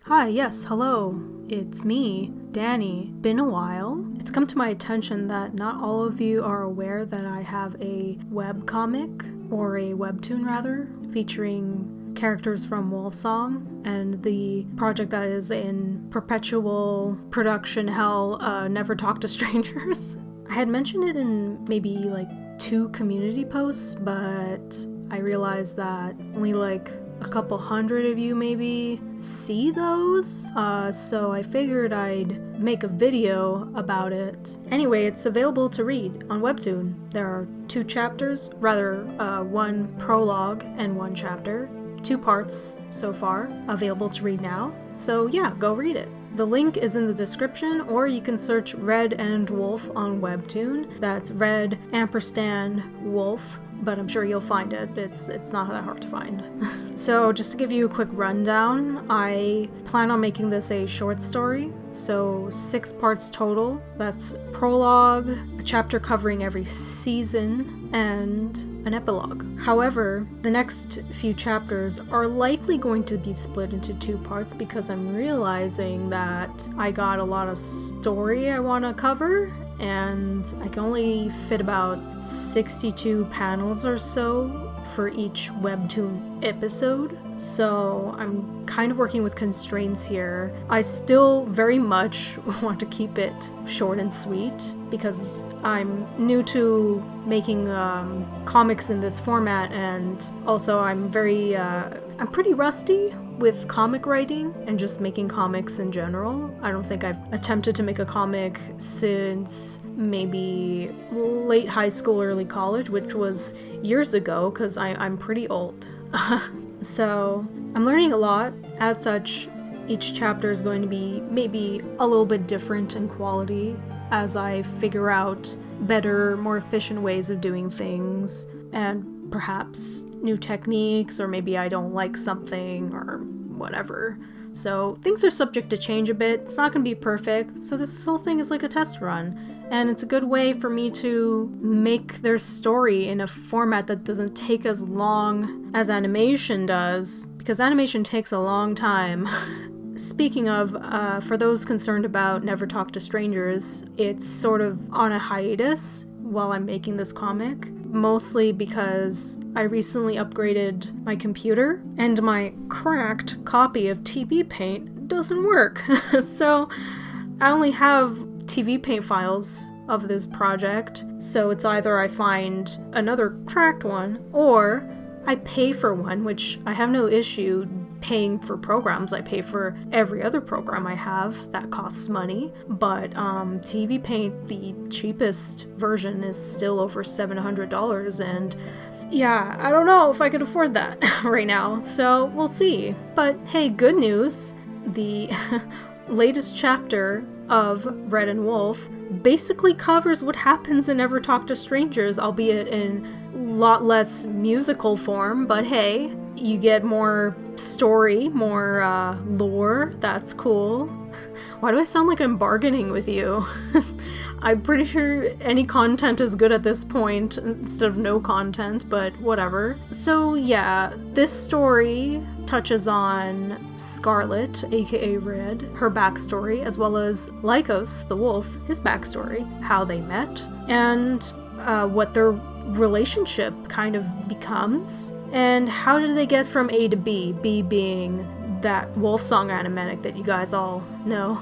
Hi, yes, hello. It's me, Dany. Been a while. It's come to my attention that not all of you are aware that I have a webcomic, or a webtoon rather, featuring characters from Wolf Song, and the project that is in perpetual production hell, Never Talk to Strangers. I had mentioned it in maybe like 2 community posts, but I realized that only like a couple hundred of you maybe see those, so I figured I'd make a video about it. Anyway, it's available to read on Webtoon. There are 2 chapters, rather 1 prologue and 1 chapter, 2 parts so far, available to read now. So yeah, go read it. The link is in the description, or you can search Red and Wolf on Webtoon. That's Red & Wolf, but I'm sure you'll find it. It's not that hard to find. So just to give you a quick rundown, I plan on making this a short story, so 6 parts total. That's prologue, a chapter covering every season, and an epilogue. However, the next few chapters are likely going to be split into 2 parts because I'm realizing that I got a lot of story I want to cover, and I can only fit about 62 panels or so for each webtoon episode, so I'm kind of working with constraints here. I still very much want to keep it short and sweet because I'm new to making comics in this format, and also I'm pretty rusty with comic writing and just making comics in general. I don't think I've attempted to make a comic since maybe late high school, early college, which was years ago because I'm pretty old. So I'm learning a lot. As such, each chapter is going to be maybe a little bit different in quality as I figure out better, more efficient ways of doing things, and perhaps new techniques, or maybe I don't like something or whatever. So things are subject to change a bit. It's not going to be perfect, so this whole thing is like a test run. And it's a good way for me to make their story in a format that doesn't take as long as animation does, because animation takes a long time. Speaking of, for those concerned about Never Talk to Strangers, it's sort of on a hiatus while I'm making this comic, mostly because I recently upgraded my computer and my cracked copy of TV Paint doesn't work. So I only have TV Paint files of this project, so it's either I find another cracked one or I pay for one, which I have no issue paying for programs. I pay for every other program I have that costs money, but TV Paint, the cheapest version, is still over $700, and yeah, I don't know if I could afford that right now, so we'll see. But hey, good news, the latest chapter of Red and Wolf basically covers what happens in Never Talk to Strangers, albeit in a lot less musical form, but hey, you get more story, more lore. That's cool. Why do I sound like I'm bargaining with you? I'm pretty sure any content is good at this point instead of no content, but whatever. So yeah, this story touches on Scarlet, aka Red, her backstory, as well as Lycos, the wolf, his backstory, how they met, and what their relationship kind of becomes, and how did they get from A to B, B being that Wolf Song animatic that you guys all know.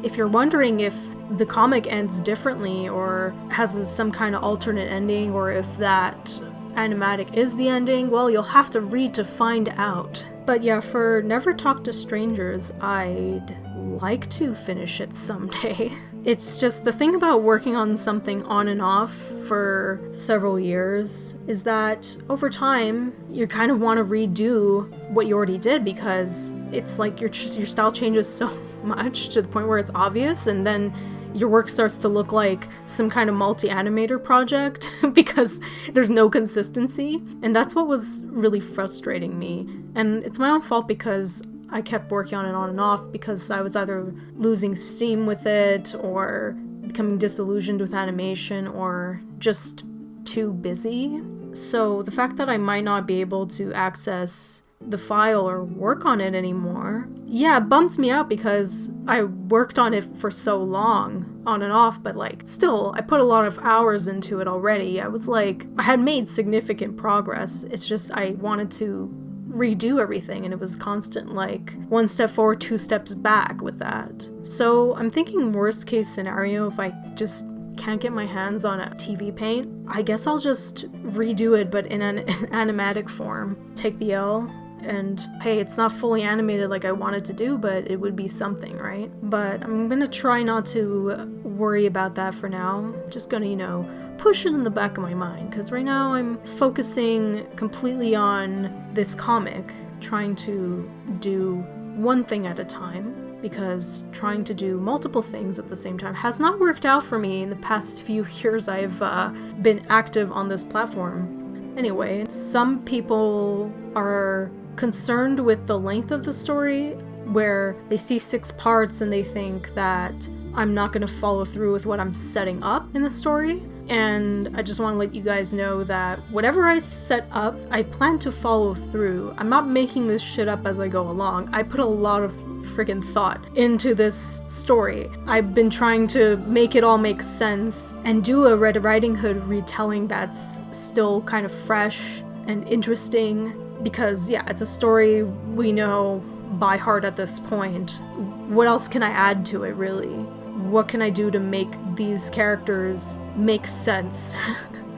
If you're wondering if the comic ends differently or has some kind of alternate ending, or if that animatic is the ending, well, you'll have to read to find out. But yeah, for Never Talk to Strangers, I'd like to finish it someday. It's just the thing about working on something on and off for several years is that over time you kind of want to redo what you already did, because it's like your style changes so much to the point where it's obvious, and then your work starts to look like some kind of multi-animator project because there's no consistency, and that's what was really frustrating me. And it's my own fault because I kept working on it on and off because I was either losing steam with it or becoming disillusioned with animation or just too busy. So the fact that I might not be able to access the file or work on it anymore yeah, it bums me out because I worked on it for so long, on and off, but like, still, I put a lot of hours into it already. I had made significant progress. It's just I wanted to redo everything, and it was constant, like, one step forward, two steps back with that. So I'm thinking worst case scenario, if I just can't get my hands on a TV paint, I guess I'll just redo it, but in an animatic form. Take the L. And hey, it's not fully animated like I wanted to do, but it would be something, right? But I'm gonna try not to worry about that for now. I'm just gonna, push it in the back of my mind, because right now I'm focusing completely on this comic, trying to do one thing at a time, because trying to do multiple things at the same time has not worked out for me in the past few years I've been active on this platform. Anyway, some people are concerned with the length of the story, where they see 6 parts and they think that I'm not going to follow through with what I'm setting up in the story. And I just want to let you guys know that whatever I set up, I plan to follow through. I'm not making this shit up as I go along. I put a lot of friggin' thought into this story. I've been trying to make it all make sense and do a Red Riding Hood retelling that's still kind of fresh and interesting. Because, yeah, it's a story we know by heart at this point. What else can I add to it, really? What can I do to make these characters make sense?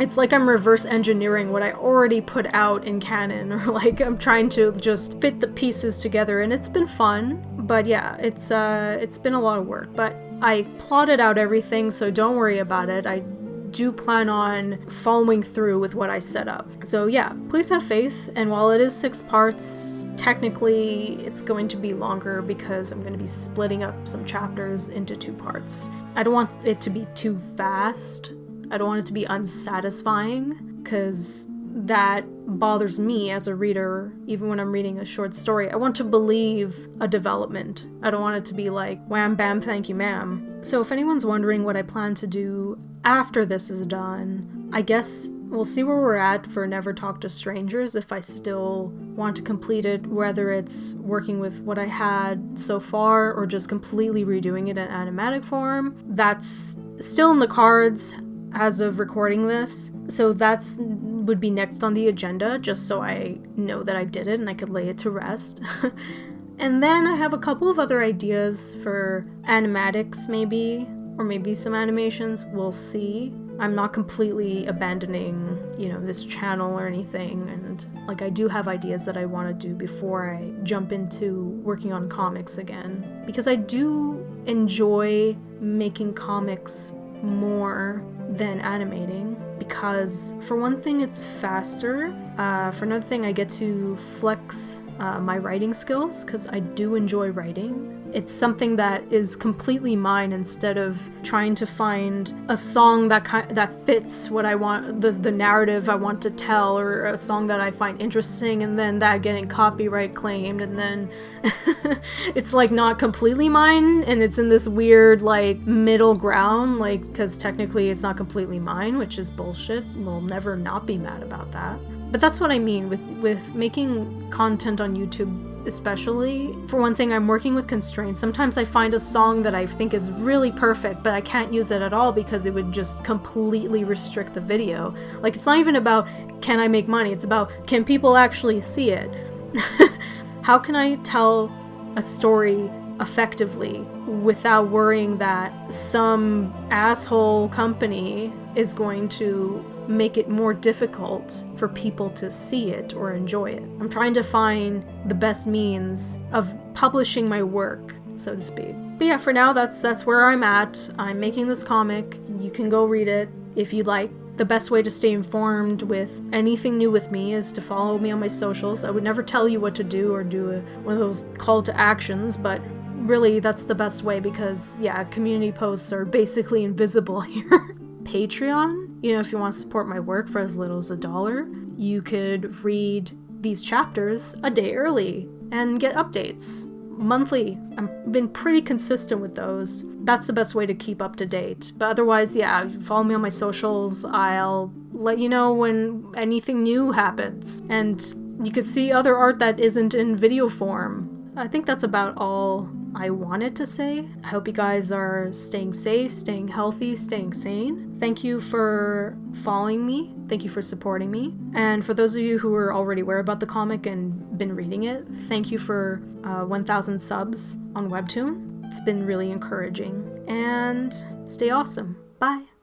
It's like I'm reverse engineering what I already put out in canon, or like I'm trying to just fit the pieces together, and it's been fun. But yeah, it's been a lot of work. But I plotted out everything, so don't worry about it. I do plan on following through with what I set up. So yeah, please have faith. And while it is 6 parts, technically it's going to be longer because I'm going to be splitting up some chapters into 2 parts. I don't want it to be too fast. I don't want it to be unsatisfying, because that bothers me as a reader. Even when I'm reading a short story, I want to believe a development. I don't want it to be like, wham bam thank you ma'am. So if anyone's wondering what I plan to do after this is done, I guess we'll see where we're at for Never Talk to Strangers, if I still want to complete it, whether it's working with what I had so far or just completely redoing it in animatic form. That's still in the cards as of recording this, so that's would be next on the agenda, just so I know that I did it and I could lay it to rest. And then I have a couple of other ideas for animatics, maybe, or maybe some animations. We'll see. I'm not completely abandoning, this channel or anything, and like I do have ideas that I want to do before I jump into working on comics again, because I do enjoy making comics more than animating, because for one thing it's faster, for another thing I get to flex my writing skills, because I do enjoy writing. It's something that is completely mine, instead of trying to find a song that fits what I want, the narrative I want to tell, or a song that I find interesting, and then that getting copyright claimed, and then it's like not completely mine, and it's in this weird like middle ground, like, because technically it's not completely mine, which is bullshit. We'll never not be mad about that. But that's what I mean with making content on YouTube. Especially, for one thing, I'm working with constraints. Sometimes I find a song that I think is really perfect, but I can't use it at all because it would just completely restrict the video. Like, it's not even about can I make money, it's about can people actually see it? How can I tell a story effectively without worrying that some asshole company is going to make it more difficult for people to see it or enjoy it? I'm trying to find the best means of publishing my work, so to speak. But yeah, for now, that's where I'm at. I'm making this comic. You can go read it if you'd like. The best way to stay informed with anything new with me is to follow me on my socials. I would never tell you what to do or do one of those call to actions, but really that's the best way, because yeah, community posts are basically invisible here. Patreon, if you want to support my work for as little as $1, you could read these chapters a day early and get updates monthly. I've been pretty consistent with those. That's the best way to keep up to date. But otherwise, yeah, follow me on my socials. I'll let you know when anything new happens. And you could see other art that isn't in video form. I think that's about all I wanted to say. I hope you guys are staying safe, staying healthy, staying sane. Thank you for following me. Thank you for supporting me. And for those of you who are already aware about the comic and been reading it, thank you for 1,000 subs on Webtoon. It's been really encouraging. And stay awesome. Bye.